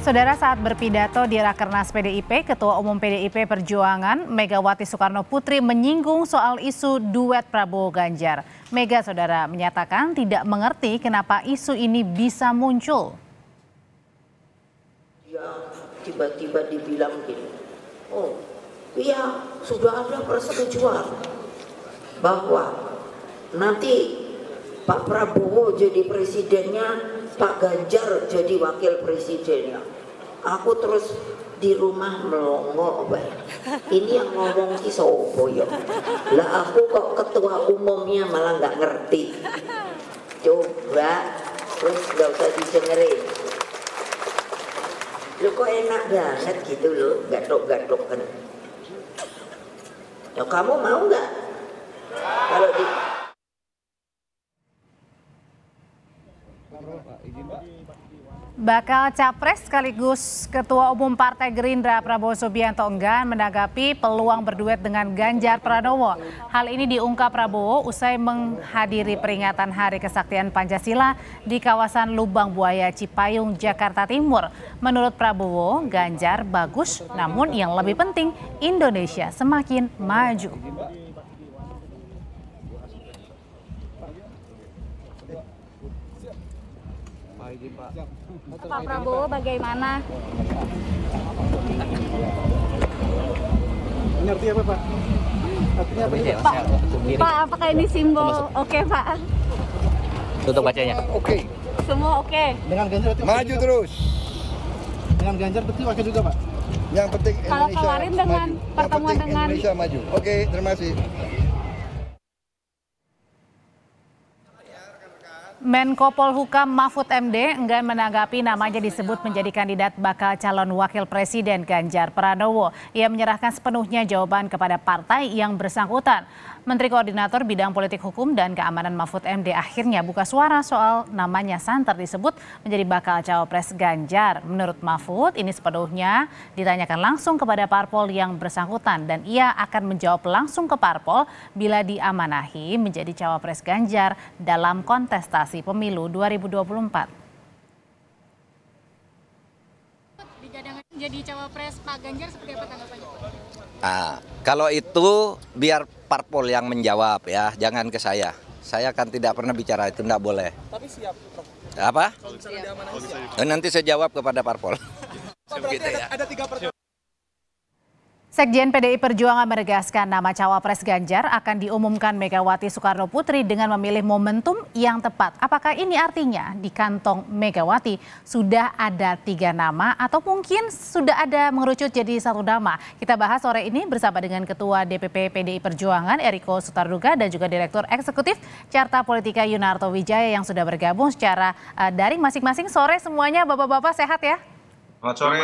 Saudara, saat berpidato di Rakernas PDIP, Ketua Umum PDIP Perjuangan Megawati Soekarno Putri menyinggung soal isu duet Prabowo Ganjar. Mega, saudara, menyatakan tidak mengerti kenapa isu ini bisa muncul. Ya, tiba-tiba dibilang gini, oh iya sudah ada persetujuan bahwa nanti Pak Prabowo jadi presidennya, Pak Ganjar jadi wakil presidennya. Aku terus di rumah melongo, ini yang ngomong ki sopo ya? Lah aku kok ketua umumnya malah nggak ngerti. Coba terus nggak usah didengerin. Lu kok enak banget gitu loh, gatok-gatok kan. Ya kamu mau nggak? Kalau di Bakal Capres sekaligus Ketua Umum Partai Gerindra Prabowo Subianto enggan menanggapi peluang berduet dengan Ganjar Pranowo. Hal ini diungkap Prabowo usai menghadiri peringatan Hari Kesaktian Pancasila di kawasan Lubang Buaya Cipayung, Jakarta Timur. Menurut Prabowo, Ganjar bagus, namun yang lebih penting Indonesia semakin maju. Pak Prabowo bagaimana? Ini artinya apa, Pak? Artinya apa, Pak, apakah ini simbol oke, Pak? Tutup bacanya. Oke. Semua oke. Dengan Ganjar berarti maju juga. terus. Dengan Ganjar berarti oke juga, Pak. Yang penting Kalau Indonesia kemarin dengan maju. pertemuan dengan Indonesia maju. Oke, terima kasih. Menko Polhukam Mahfud MD enggan menanggapi namanya disebut menjadi kandidat bakal calon wakil presiden Ganjar Pranowo. Ia menyerahkan sepenuhnya jawaban kepada partai yang bersangkutan. Menteri Koordinator Bidang Politik Hukum dan Keamanan Mahfud MD akhirnya buka suara soal namanya santer disebut menjadi bakal cawapres Ganjar. Menurut Mahfud, ini sepenuhnya ditanyakan langsung kepada parpol yang bersangkutan dan ia akan menjawab langsung ke parpol bila diamanahi menjadi cawapres Ganjar dalam kontestasi pemilu 2024. Digadang jadi cawapres Pak Ganjar seperti apa tanggapannya? Kalau itu biar parpol yang menjawab ya, jangan ke saya. Saya kan tidak pernah bicara itu, tidak boleh. Tapi siap, Prof. Apa? Kalau misalnya diamanahi siap. Nanti saya jawab kepada parpol. Berarti ada 3 Sekjen PDI Perjuangan menegaskan nama cawapres Ganjar akan diumumkan Megawati Soekarno Putri dengan memilih momentum yang tepat. Apakah ini artinya di kantong Megawati sudah ada 3 nama atau mungkin sudah ada mengerucut jadi 1 nama? Kita bahas sore ini bersama dengan Ketua DPP PDI Perjuangan Eriko Sutarduga dan juga Direktur Eksekutif Carta Politika Yunarto Wijaya yang sudah bergabung secara daring masing-masing. Sore semuanya, bapak-bapak sehat ya? Selamat sore,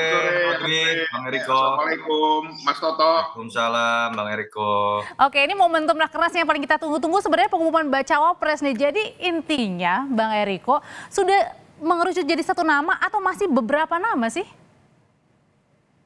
Bang Eriko. Assalamualaikum, Mas Toto. Waalaikumsalam, Bang Eriko. Oke, ini momentum rakernas yang paling kita tunggu-tunggu sebenarnya pengumuman cawapres nih. Jadi intinya, Bang Eriko, sudah mengerucut jadi 1 nama atau masih beberapa nama sih?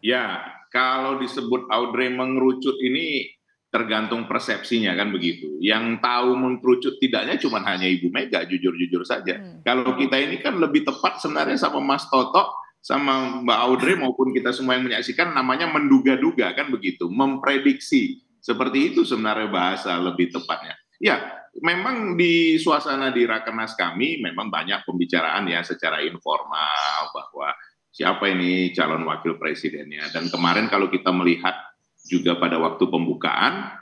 Ya, kalau disebut Audrey mengerucut ini tergantung persepsinya kan begitu. Yang tahu mengerucut tidaknya cuma hanya Ibu Mega, jujur-jujur saja. Kalau kita ini kan lebih tepat sebenarnya sama Mas Toto, sama Mbak Audrey maupun kita semua yang menyaksikan namanya menduga-duga kan begitu, memprediksi. Seperti itu sebenarnya bahasa lebih tepatnya. Ya, memang di suasana di Rakernas kami memang banyak pembicaraan ya secara informal bahwa siapa ini calon wakil presidennya. Dan kemarin kalau kita melihat juga pada waktu pembukaan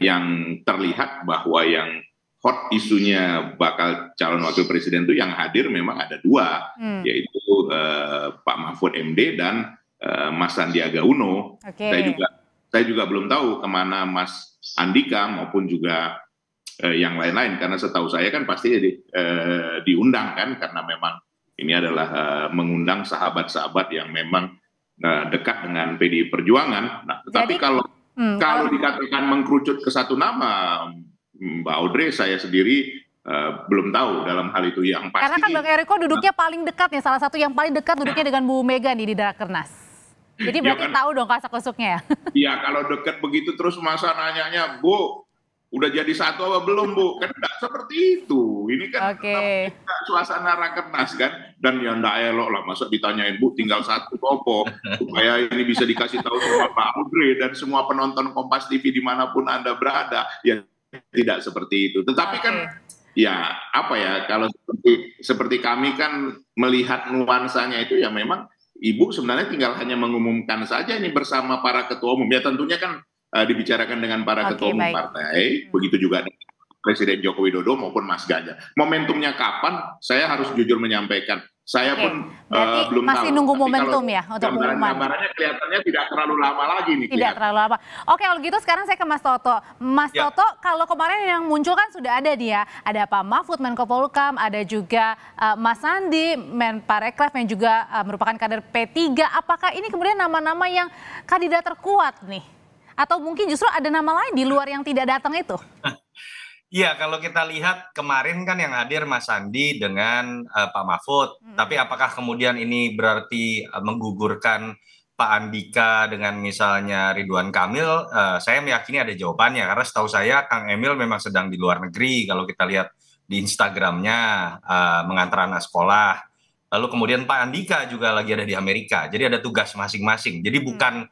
yang terlihat bahwa yang hot isunya bakal calon wakil presiden itu yang hadir memang ada 2, yaitu Pak Mahfud MD dan Mas Sandiaga Uno. Okay. Saya juga belum tahu kemana Mas Andika maupun juga yang lain-lain, karena setahu saya kan pasti diundang kan, karena memang ini adalah mengundang sahabat-sahabat yang memang dekat dengan PDI Perjuangan. Nah, tetapi kalau dikatakan mengkerucut ke 1 nama, Mbak Audrey, saya sendiri belum tahu dalam hal itu yang pasti. Karena kan Bang Eriko duduknya paling dekat nih, salah satu yang paling dekat duduknya dengan Bu Mega nih di Rakernas. Jadi berarti tahu dong kasak-kusuknya ya? Iya, kalau dekat begitu terus masa nanyanya, Bu, udah jadi satu apa belum Bu? Kan enggak seperti itu. Ini kan Oke. suasana rakernas kan, dan ya enggak elok lah masa ditanyain Bu tinggal satu topo supaya ini bisa dikasih tahu sama Pak Audrey dan semua penonton Kompas TV dimanapun Anda berada, ya tidak seperti itu. Tetapi kan ya apa ya, kalau seperti kami kan melihat nuansanya itu ya memang Ibu sebenarnya tinggal hanya mengumumkan saja ini bersama para ketua umum. Ya tentunya kan dibicarakan dengan para ketua umum partai, begitu juga dengan Presiden Joko Widodo maupun Mas Ganjar. Momentumnya kapan? Saya harus jujur menyampaikan. Saya pun belum masih tahu. nunggu Tapi momentum ya untuk pengumuman. Gambarannya kelihatannya tidak terlalu lama lagi nih. Tidak terlalu lama. Oke, kalau gitu sekarang saya ke Mas Toto. Mas Toto, kalau kemarin yang muncul kan sudah ada dia. Ada Pak Mahfud, Menko Polhukam, ada juga Mas Sandi, Menparekraf yang juga merupakan kader P3. Apakah ini kemudian nama-nama yang kandidat terkuat nih? Atau mungkin justru ada nama lain di luar yang tidak datang itu? Iya, kalau kita lihat kemarin kan yang hadir Mas Sandi dengan Pak Mahfud. Tapi apakah kemudian ini berarti menggugurkan Pak Andika dengan misalnya Ridwan Kamil? Saya meyakini ada jawabannya. Karena setahu saya Kang Emil memang sedang di luar negeri. Kalau kita lihat di Instagramnya mengantar anak sekolah. Lalu kemudian Pak Andika juga lagi ada di Amerika. Jadi ada tugas masing-masing. Jadi bukan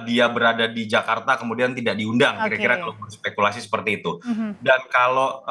dia berada di Jakarta kemudian tidak diundang, kira-kira kalau spekulasi seperti itu. Dan kalau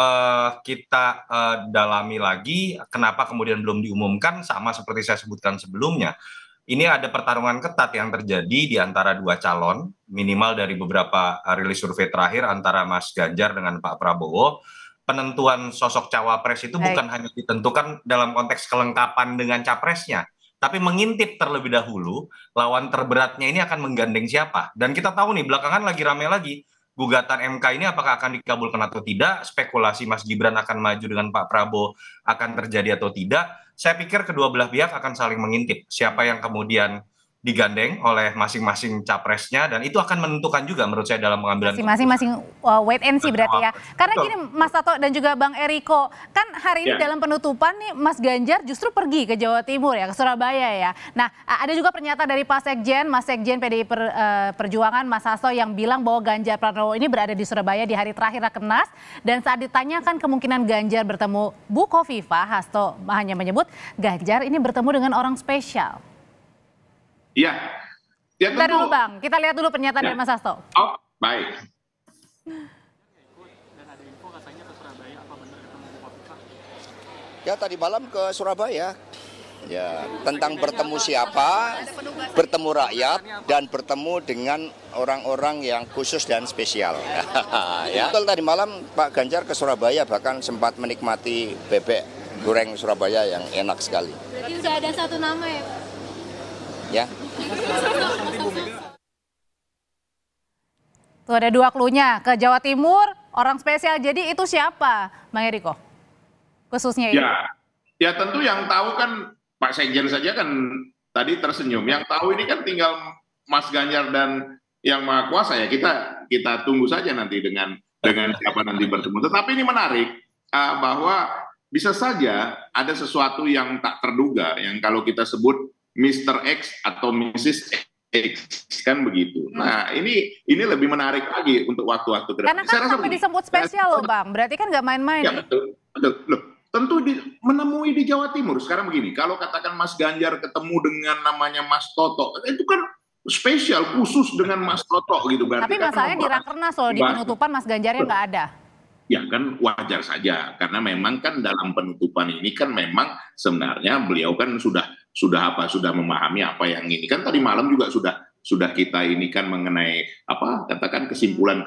kita dalami lagi kenapa kemudian belum diumumkan, sama seperti saya sebutkan sebelumnya, ini ada pertarungan ketat yang terjadi di antara dua calon, minimal dari beberapa rilis survei terakhir antara Mas Ganjar dengan Pak Prabowo. Penentuan sosok cawapres itu bukan hanya ditentukan dalam konteks kelengkapan dengan capresnya, tapi mengintip terlebih dahulu lawan terberatnya ini akan menggandeng siapa. Dan kita tahu nih belakangan lagi rame lagi gugatan MK ini apakah akan dikabulkan atau tidak, spekulasi Mas Gibran akan maju dengan Pak Prabowo akan terjadi atau tidak. Saya pikir kedua belah pihak akan saling mengintip siapa yang kemudian digandeng oleh masing-masing capresnya, dan itu akan menentukan juga menurut saya dalam pengambilan masing-masing wait and see berarti ya. Karena gini Mas Toto dan juga Bang Eriko, kan hari ini dalam penutupan nih Mas Ganjar justru pergi ke Jawa Timur ya, ke Surabaya ya. Nah, ada juga pernyataan dari Mas Sekjen PDI Perjuangan Mas Hasto yang bilang bahwa Ganjar Pranowo ini berada di Surabaya di hari terakhir Rakernas, dan saat ditanyakan kemungkinan Ganjar bertemu Bu Khofifah, Hasto hanya menyebut Ganjar ini bertemu dengan orang spesial. Iya. Ya, Bentar dulu Bang, kita lihat dulu pernyataan dari Mas Hasto. Oh, baik. Ya tadi malam ke Surabaya. Ya, tentang bertemu siapa, bertemu rakyat, dan bertemu dengan orang-orang yang khusus dan spesial. Ya. Betul, tadi malam Pak Ganjar ke Surabaya, bahkan sempat menikmati bebek goreng Surabaya yang enak sekali. Berarti sudah ada satu nama ya Pak? Ya. Tuh ada dua klunya, ke Jawa Timur, orang spesial. Jadi itu siapa, Bang Eriko? Khususnya ini. Ya tentu yang tahu kan Pak Sekjen saja kan tadi tersenyum. Yang tahu ini kan tinggal Mas Ganjar dan yang Maha Kuasa ya. Kita tunggu saja nanti dengan siapa nanti bertemu. Tetapi ini menarik bahwa bisa saja ada sesuatu yang tak terduga, yang kalau kita sebut Mr. X atau Mrs. X kan begitu. Nah ini lebih menarik lagi untuk waktu-waktu ke depan. Karena kan sampai disebut spesial loh Bang, berarti kan nggak main-main. Ya betul. Loh, tentu menemui di Jawa Timur. Sekarang begini, kalau katakan Mas Ganjar ketemu dengan namanya Mas Toto, itu kan spesial khusus dengan Mas Toto gitu. Tapi masalahnya di Rakernas loh, di penutupan Mas Ganjarnya nggak ada. Ya kan wajar saja, karena memang kan dalam penutupan ini kan memang sebenarnya beliau kan sudah memahami apa yang ini kan tadi malam juga sudah kita ini kan mengenai apa katakan kesimpulan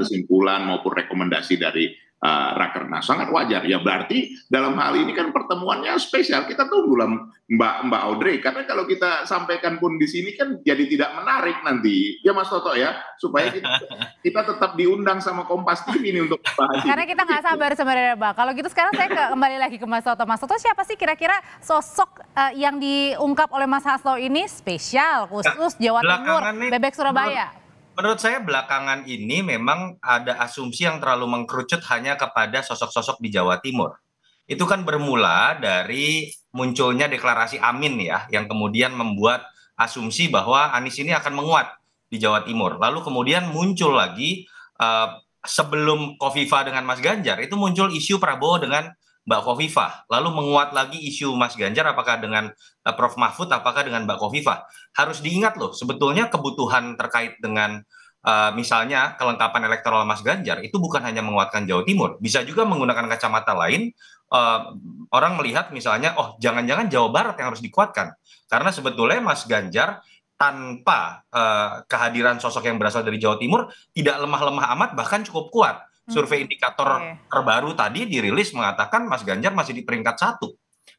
maupun rekomendasi dari Rakernas, sangat wajar ya. Berarti dalam hal ini kan pertemuannya spesial, kita tunggulah Mbak Audrey, karena kalau kita sampaikan pun di sini kan jadi tidak menarik nanti ya Mas Toto ya, supaya kita tetap diundang sama Kompas TV ini untuk bahas karena kita nggak sabar sebenarnya Bang. Kalau gitu sekarang saya kembali lagi ke Mas Toto. Mas Toto, siapa sih kira-kira sosok yang diungkap oleh Mas Hasto ini spesial khusus Jawa Timur, bebek Surabaya? Menurut saya belakangan ini memang ada asumsi yang terlalu mengkerucut hanya kepada sosok-sosok di Jawa Timur. Itu kan bermula dari munculnya deklarasi Amin ya, yang kemudian membuat asumsi bahwa Anies ini akan menguat di Jawa Timur. Lalu kemudian muncul lagi sebelum Khofifah dengan Mas Ganjar itu muncul isu Prabowo dengan Mbak Khofifah, lalu menguat lagi isu Mas Ganjar apakah dengan Prof Mahfud, apakah dengan Mbak Khofifah. Harus diingat loh, sebetulnya kebutuhan terkait dengan misalnya kelengkapan elektoral Mas Ganjar itu bukan hanya menguatkan Jawa Timur, bisa juga menggunakan kacamata lain. Orang melihat misalnya, oh jangan-jangan Jawa Barat yang harus dikuatkan, karena sebetulnya Mas Ganjar tanpa kehadiran sosok yang berasal dari Jawa Timur tidak lemah-lemah amat, bahkan cukup kuat. Survei indikator terbaru tadi dirilis mengatakan Mas Ganjar masih di peringkat 1.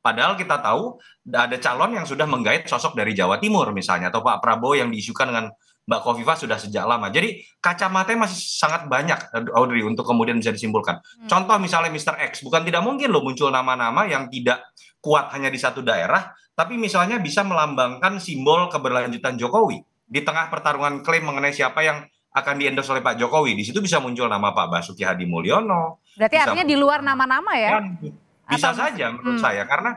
Padahal kita tahu ada calon yang sudah menggait sosok dari Jawa Timur misalnya, atau Pak Prabowo yang diisukan dengan Mbak Khofifah sudah sejak lama. Jadi kacamatanya masih sangat banyak, Audrey, untuk kemudian bisa disimpulkan. Contoh misalnya Mr. X, bukan tidak mungkin loh muncul nama-nama yang tidak kuat hanya di satu daerah, tapi misalnya bisa melambangkan simbol keberlanjutan Jokowi. Di tengah pertarungan klaim mengenai siapa yang akan di-endorse oleh Pak Jokowi, di situ bisa muncul nama Pak Basuki Hadi Mulyono. Berarti artinya di luar nama-nama ya? Bisa saja menurut saya, karena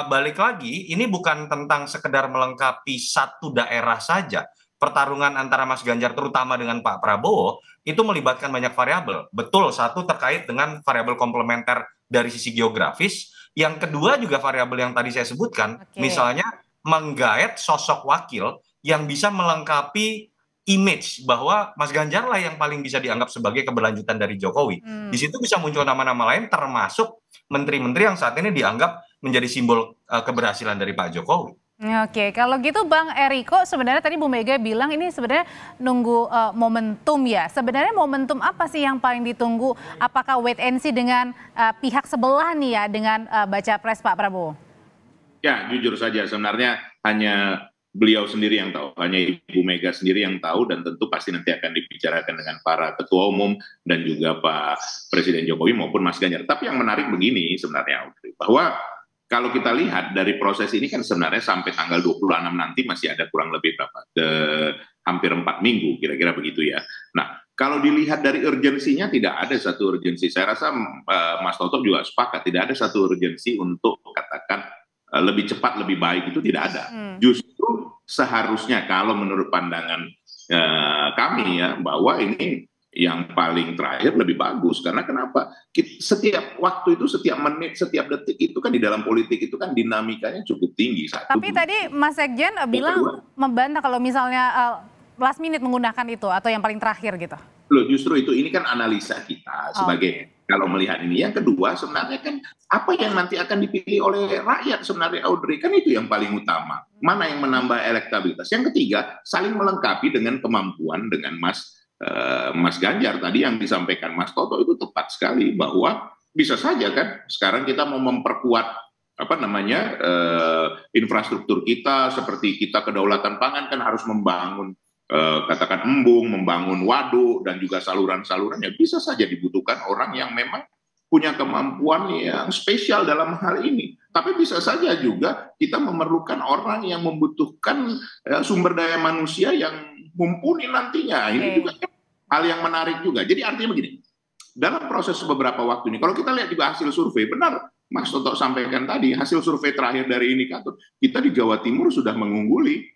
balik lagi, ini bukan tentang sekedar melengkapi satu daerah saja. Pertarungan antara Mas Ganjar terutama dengan Pak Prabowo itu melibatkan banyak variabel. Betul, satu terkait dengan variabel komplementer dari sisi geografis. Yang kedua juga variabel yang tadi saya sebutkan, misalnya menggait sosok wakil yang bisa melengkapi image bahwa Mas Ganjar lah yang paling bisa dianggap sebagai keberlanjutan dari Jokowi. Di situ bisa muncul nama-nama lain termasuk menteri-menteri yang saat ini dianggap menjadi simbol keberhasilan dari Pak Jokowi. Oke, kalau gitu Bang Eriko, sebenarnya tadi Bu Mega bilang ini sebenarnya nunggu momentum ya. Sebenarnya momentum apa sih yang paling ditunggu? Apakah wait and see dengan pihak sebelah nih ya, dengan baca pres Pak Prabowo? Ya, jujur saja sebenarnya hanya beliau sendiri yang tahu, hanya Ibu Mega sendiri yang tahu, dan tentu pasti nanti akan dibicarakan dengan para ketua umum dan juga Pak Presiden Jokowi maupun Mas Ganjar. Tapi yang menarik begini sebenarnya, Audrey, bahwa kalau kita lihat dari proses ini kan sebenarnya sampai tanggal 26 nanti masih ada kurang lebih berapa? Hampir 4 minggu kira-kira begitu ya. Nah, kalau dilihat dari urgensinya tidak ada satu urgensi. Saya rasa Mas Toto juga sepakat, tidak ada satu urgensi untuk katakan lebih cepat, lebih baik, itu tidak ada. Justru seharusnya kalau menurut pandangan kami ya, bahwa ini yang paling terakhir lebih bagus. Karena kenapa? Setiap waktu itu, setiap menit, setiap detik itu kan di dalam politik itu kan dinamikanya cukup tinggi. Tapi tadi Mas Sekjen bilang membantah kalau misalnya last minute menggunakan itu atau yang paling terakhir gitu. Loh, justru itu, ini kan analisa kita sebagai kalau melihat ini. Yang kedua sebenarnya kan apa yang nanti akan dipilih oleh rakyat sebenarnya, Audrey, kan itu yang paling utama. Mana yang menambah elektabilitas. Yang ketiga, saling melengkapi dengan kemampuan dengan Mas Ganjar tadi yang disampaikan Mas Toto itu tepat sekali, bahwa bisa saja kan sekarang kita mau memperkuat infrastruktur kita, seperti kita kedaulatan pangan kan harus membangun katakan embung, membangun waduk dan juga saluran-salurannya. Bisa saja dibutuhkan orang yang memang punya kemampuan yang spesial dalam hal ini. Tapi bisa saja juga kita memerlukan orang yang membutuhkan sumber daya manusia yang mumpuni nantinya. Ini juga hal yang menarik juga. Jadi artinya begini, dalam proses beberapa waktu ini, kalau kita lihat juga hasil survei, benar Mas Toto sampaikan tadi, hasil survei terakhir dari indikator, kita di Jawa Timur sudah mengungguli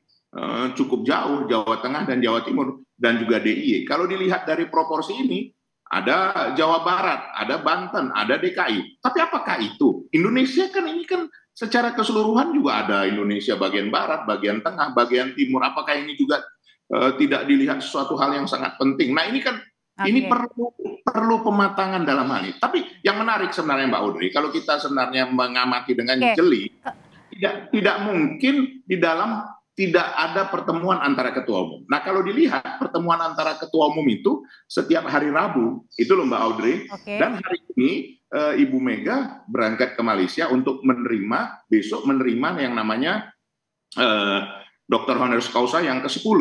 cukup jauh, Jawa Tengah dan Jawa Timur, dan juga DIY. Kalau dilihat dari proporsi ini, ada Jawa Barat, ada Banten, ada DKI. Tapi apakah itu? Indonesia kan ini kan secara keseluruhan juga ada Indonesia bagian Barat, bagian Tengah, bagian Timur. Apakah ini juga tidak dilihat sesuatu hal yang sangat penting? Nah, ini kan ini perlu pematangan dalam hal ini. Tapi yang menarik sebenarnya Mbak Audrey, kalau kita sebenarnya mengamati dengan jeli, tidak mungkin di dalam tidak ada pertemuan antara ketua umum. Nah, kalau dilihat pertemuan antara ketua umum itu setiap hari Rabu, itu loh Mbak Audrey. Dan hari ini Ibu Mega berangkat ke Malaysia untuk besok menerima yang namanya Dr. Honoris Causa yang ke-10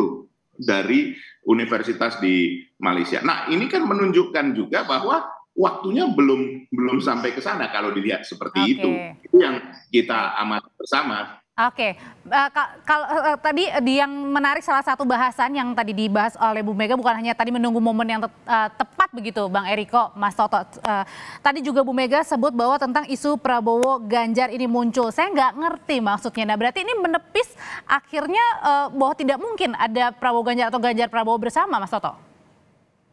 dari universitas di Malaysia. Nah, ini kan menunjukkan juga bahwa waktunya belum sampai ke sana kalau dilihat seperti itu. Itu yang kita amati bersama. Kalau tadi yang menarik salah satu bahasan yang tadi dibahas oleh Bu Mega bukan hanya tadi menunggu momen yang tepat begitu, Bang Eriko, Mas Toto. Tadi juga Bu Mega sebut bahwa tentang isu Prabowo Ganjar ini muncul. Saya nggak ngerti maksudnya. Nah, berarti ini menepis akhirnya bahwa tidak mungkin ada Prabowo Ganjar atau Ganjar Prabowo bersama, Mas Toto.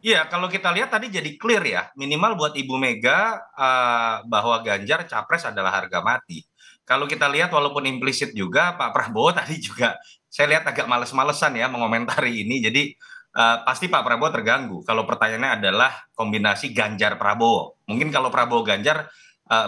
Iya, kalau kita lihat tadi jadi clear ya, minimal buat Ibu Mega bahwa Ganjar capres adalah harga mati. Kalau kita lihat walaupun implisit juga Pak Prabowo tadi juga saya lihat agak males-malesan ya mengomentari ini. Jadi pasti Pak Prabowo terganggu kalau pertanyaannya adalah kombinasi Ganjar Prabowo. Mungkin kalau Prabowo Ganjar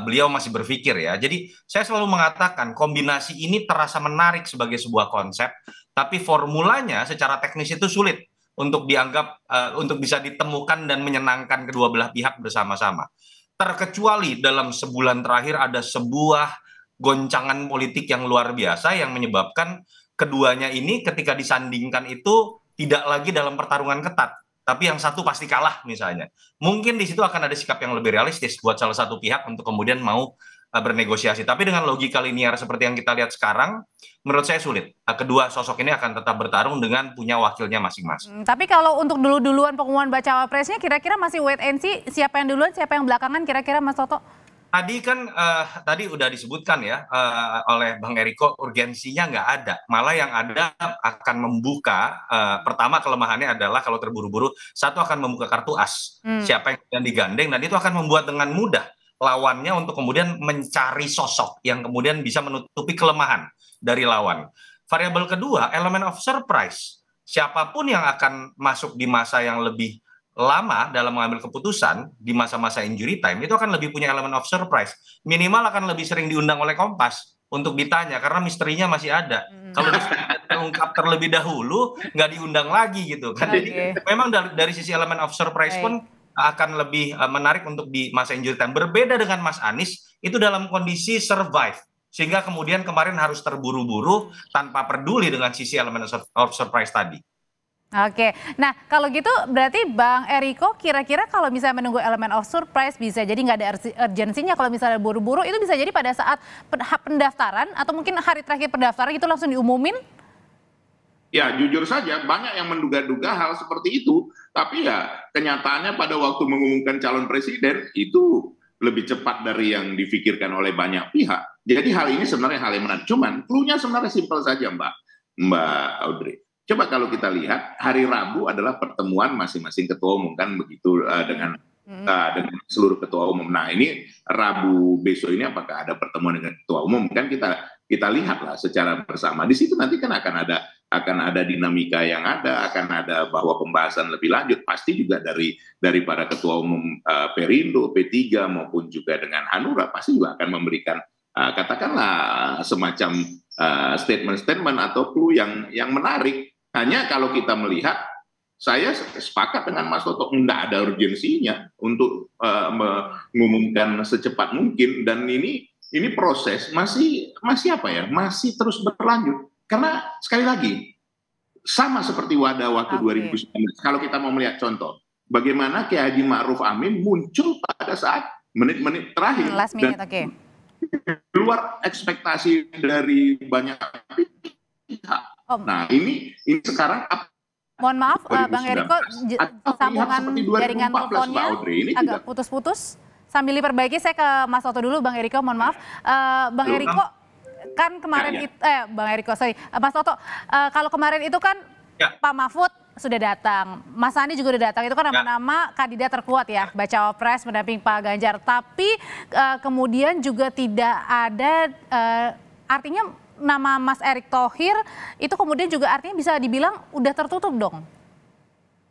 beliau masih berpikir ya. Jadi saya selalu mengatakan kombinasi ini terasa menarik sebagai sebuah konsep, tapi formulanya secara teknis itu sulit untuk dianggap untuk bisa ditemukan dan menyenangkan kedua belah pihak bersama-sama. Terkecuali dalam sebulan terakhir ada sebuah goncangan politik yang luar biasa yang menyebabkan keduanya ini ketika disandingkan itu tidak lagi dalam pertarungan ketat, tapi yang satu pasti kalah misalnya. Mungkin di situ akan ada sikap yang lebih realistis buat salah satu pihak untuk kemudian mau bernegosiasi. Tapi dengan logika linear seperti yang kita lihat sekarang, menurut saya sulit. Kedua sosok ini akan tetap bertarung dengan punya wakilnya masing-masing. Tapi kalau untuk duluan pengumuman bacawa presnya, kira-kira masih wait and see, siapa yang duluan, siapa yang belakangan, kira-kira Mas Toto? Tadi kan tadi udah disebutkan ya oleh Bang Eriko, urgensinya nggak ada. Malah yang ada akan membuka, pertama kelemahannya adalah kalau terburu-buru, satu akan membuka kartu as. Siapa yang digandeng, dan itu akan membuat dengan mudah lawannya untuk kemudian mencari sosok yang kemudian bisa menutupi kelemahan dari lawan. Variabel kedua, elemen of surprise. Siapapun yang akan masuk di masa yang lebih lama dalam mengambil keputusan di masa-masa injury time itu akan lebih punya elemen of surprise. Minimal akan lebih sering diundang oleh Kompas untuk ditanya karena misterinya masih ada. Kalau terungkap terlebih dahulu nggak diundang lagi gitu kan. Jadi memang dari sisi elemen of surprise pun akan lebih menarik untuk di masa injury time. Berbeda dengan Mas Anies itu dalam kondisi survive. Sehingga kemudian kemarin harus terburu-buru tanpa peduli dengan sisi elemen of surprise tadi. Oke, nah kalau gitu berarti Bang Eriko kira-kira kalau misalnya menunggu elemen of surprise bisa jadi nggak ada urgensinya kalau misalnya buru-buru itu bisa jadi pada saat pendaftaran atau mungkin hari terakhir pendaftaran itu langsung diumumin? Ya jujur saja banyak yang menduga-duga hal seperti itu, tapi ya kenyataannya pada waktu mengumumkan calon presiden itu lebih cepat dari yang difikirkan oleh banyak pihak. Jadi hal ini sebenarnya hal yang menarik. Cuman clue-nya sebenarnya simpel saja Mbak Audrey. Coba kalau kita lihat hari Rabu adalah pertemuan masing-masing ketua umum kan begitu dengan seluruh ketua umum. Nah ini Rabu besok ini apakah ada pertemuan dengan ketua umum kan kita lihatlah secara bersama. Di situ nanti kan akan ada dinamika yang akan ada bahwa pembahasan lebih lanjut pasti juga dari para ketua umum Perindo, P3 maupun juga dengan Hanura pasti juga akan memberikan katakanlah semacam statement-statement atau clue yang menarik. Hanya kalau kita melihat, saya sepakat dengan Mas Toto, tidak ada urgensinya untuk mengumumkan secepat mungkin, dan ini proses masih apa ya, masih terus berlanjut. Karena sekali lagi, sama seperti waktu 2019, kalau kita mau melihat contoh, bagaimana Kiai Haji Ma'ruf Amin muncul pada saat menit-menit terakhir. Last minute, luar ekspektasi dari banyak pihak. Nah ini sekarang mohon maaf Bang Eriko, sambungan jaringan teleponnya agak putus-putus. Sambil diperbaiki saya ke Mas Toto dulu Bang Eriko, mohon maaf. Bang Eriko kan kemarin Mas Toto, kalau kemarin itu kan Pak Mahfud sudah datang, Mas Andi juga sudah datang, itu kan nama-nama kandidat terkuat ya, bacawa pres mendamping Pak Ganjar, tapi kemudian juga tidak ada artinya nama Mas Erick Thohir itu kemudian juga artinya bisa dibilang udah tertutup dong.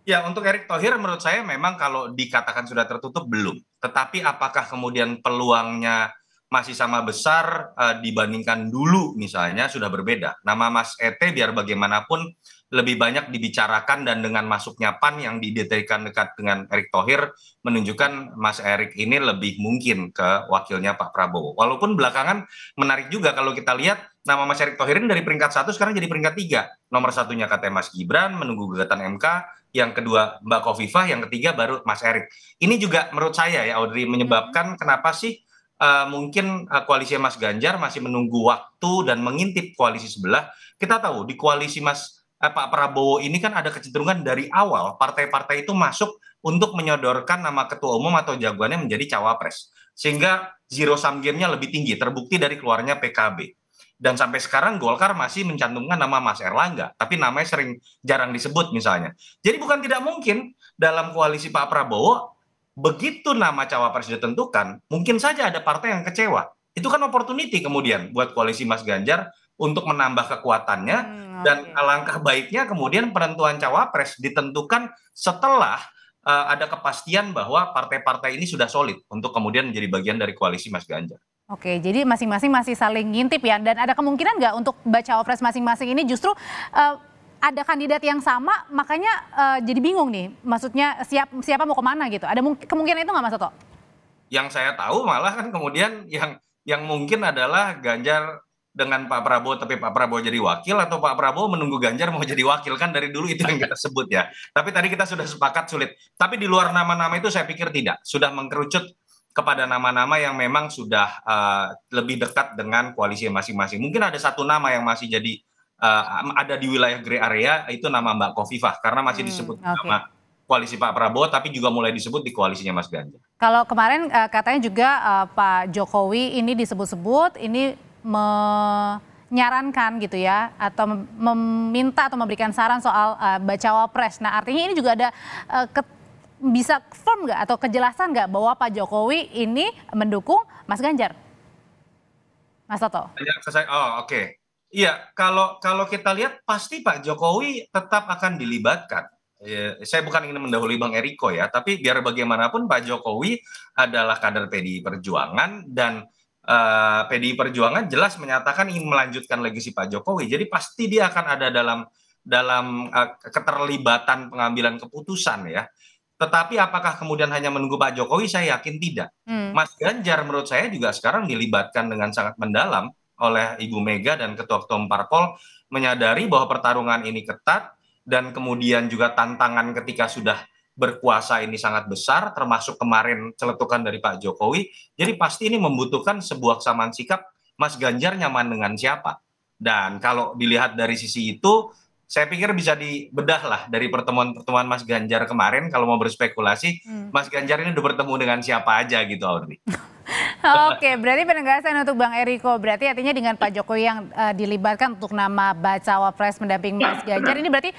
Ya, untuk Erick Thohir menurut saya memang kalau dikatakan sudah tertutup belum. Tetapi apakah kemudian peluangnya masih sama besar dibandingkan dulu misalnya sudah berbeda. Nama Mas Ete biar bagaimanapun lebih banyak dibicarakan dan dengan masuknya PAN yang didetaikan dekat dengan Erick Thohir menunjukkan Mas Erick ini lebih mungkin ke wakilnya Pak Prabowo. Walaupun belakangan menarik juga kalau kita lihat nama Mas Erick Thohir ini dari peringkat 1 sekarang jadi peringkat 3. Nomor satunya katanya Mas Gibran menunggu gugatan MK, yang kedua Mbak Khofifah, yang ketiga baru Mas Erick. Ini juga menurut saya ya Audrey menyebabkan kenapa sih mungkin koalisi Mas Ganjar masih menunggu waktu dan mengintip koalisi sebelah. Kita tahu di koalisi Pak Prabowo ini kan ada kecenderungan dari awal partai-partai itu masuk untuk menyodorkan nama ketua umum atau jagoannya menjadi cawapres. Sehingga zero sum game-nya lebih tinggi, terbukti dari keluarnya PKB. Dan sampai sekarang Golkar masih mencantumkan nama Mas Erlangga, tapi namanya jarang disebut misalnya. Jadi bukan tidak mungkin dalam koalisi Pak Prabowo, begitu nama cawapres ditentukan, mungkin saja ada partai yang kecewa. Itu kan opportunity kemudian buat koalisi Mas Ganjar untuk menambah kekuatannya, dan alangkah baiknya kemudian penentuan cawapres ditentukan setelah ada kepastian bahwa partai-partai ini sudah solid untuk kemudian menjadi bagian dari koalisi Mas Ganjar. Oke, jadi masing-masing masih saling ngintip ya, dan ada kemungkinan nggak untuk cawapres masing-masing ini justru ada kandidat yang sama, makanya jadi bingung nih, maksudnya siapa mau kemana gitu, ada kemungkinan itu nggak Mas Toto? Yang saya tahu malah kan kemudian yang mungkin adalah Ganjar dengan Pak Prabowo, tapi Pak Prabowo jadi wakil, atau Pak Prabowo menunggu Ganjar mau jadi wakil, kan dari dulu itu yang kita sebut ya. Tapi tadi kita sudah sepakat sulit. Tapi di luar nama-nama itu saya pikir tidak, sudah mengkerucut kepada nama-nama yang memang sudah lebih dekat dengan koalisi masing-masing. Mungkin ada satu nama yang masih jadi ada di wilayah gray area, itu nama Mbak Khofifah, karena masih disebut nama koalisi Pak Prabowo, tapi juga mulai disebut di koalisinya Mas Ganjar. Kalau kemarin katanya juga Pak Jokowi ini disebut-sebut, ini menyarankan gitu ya, atau meminta atau memberikan saran soal bacawa pres. Nah artinya ini juga ada bisa firm nggak atau kejelasan nggak bahwa Pak Jokowi ini mendukung Mas Ganjar? Mas Toto? Oke. Iya, kalau kita lihat pasti Pak Jokowi tetap akan dilibatkan. Saya bukan ingin mendahului Bang Eriko ya, tapi biar bagaimanapun Pak Jokowi adalah kader PDI Perjuangan, dan PDI Perjuangan jelas menyatakan ingin melanjutkan legasi Pak Jokowi. Jadi pasti dia akan ada dalam keterlibatan pengambilan keputusan ya. Tetapi apakah kemudian hanya menunggu Pak Jokowi? Saya yakin tidak. Mas Ganjar menurut saya juga sekarang dilibatkan dengan sangat mendalam oleh Ibu Mega dan Ketua-Ketua Parpol, menyadari bahwa pertarungan ini ketat, dan kemudian juga tantangan ketika sudah berkuasa ini sangat besar, termasuk kemarin celetukan dari Pak Jokowi. Jadi pasti ini membutuhkan sebuah kesamaan sikap, Mas Ganjar nyaman dengan siapa. Dan kalau dilihat dari sisi itu, saya pikir bisa dibedah lah dari pertemuan-pertemuan Mas Ganjar kemarin. Kalau mau berspekulasi, Mas Ganjar ini udah bertemu dengan siapa aja gitu, Audrey. Oke, berarti penegasan untuk Bang Eriko, berarti artinya dengan Pak Jokowi yang dilibatkan untuk nama bacawa pres mendamping Mas Ganjar, ini berarti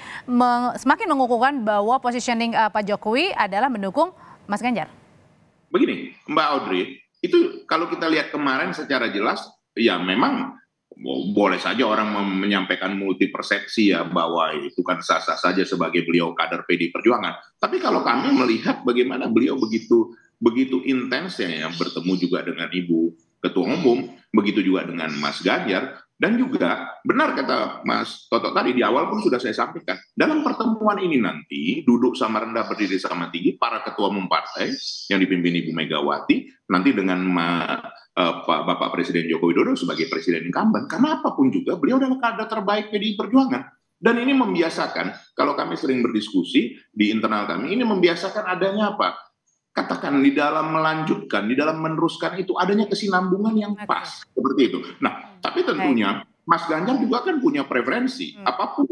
semakin mengukuhkan bahwa positioning Pak Jokowi adalah mendukung Mas Ganjar. Begini, Mbak Audrey, itu kalau kita lihat kemarin secara jelas, ya memang boleh saja orang menyampaikan multi persepsi ya, bahwa itu kan sah-sah saja sebagai beliau kader PDI Perjuangan. Tapi kalau kami melihat bagaimana beliau begitu intensnya ya bertemu juga dengan Ibu Ketua Umum, begitu juga dengan Mas Ganjar, dan juga benar kata Mas Toto tadi di awal pun sudah saya sampaikan, dalam pertemuan ini nanti duduk sama rendah berdiri sama tinggi para ketua umum partai yang dipimpin Ibu Megawati, nanti dengan Bapak Presiden Joko Widodo sebagai presiden incumbent, karena apapun juga beliau adalah kader terbaik PDI Perjuangan. Dan ini membiasakan, kalau kami sering berdiskusi di internal kami, ini membiasakan adanya apa? Katakan di dalam melanjutkan, di dalam meneruskan itu adanya kesinambungan yang pas, seperti itu. Nah, tapi tentunya Mas Ganjar juga kan punya preferensi, apapun,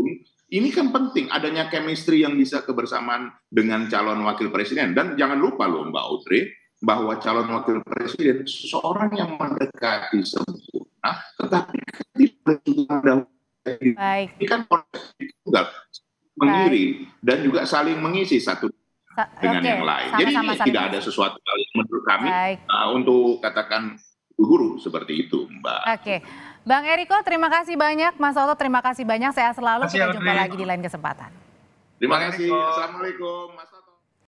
ini kan penting adanya chemistry yang bisa kebersamaan dengan calon wakil presiden. Dan jangan lupa loh Mbak Audrey, bahwa calon wakil presiden seseorang yang mendekati sempurna, tetapi tidak juga ini kan proses tunggal mengiring dan juga saling mengisi satu dengan yang lain. Jadi tidak ada sesuatu hal yang menurut kami untuk katakan guru seperti itu, Mbak. Oke, Bang Eriko terima kasih banyak, Mas Toto terima kasih banyak, sehat selalu, kita jumpa lagi di lain kesempatan. Terima kasih, Assalamualaikum Mas.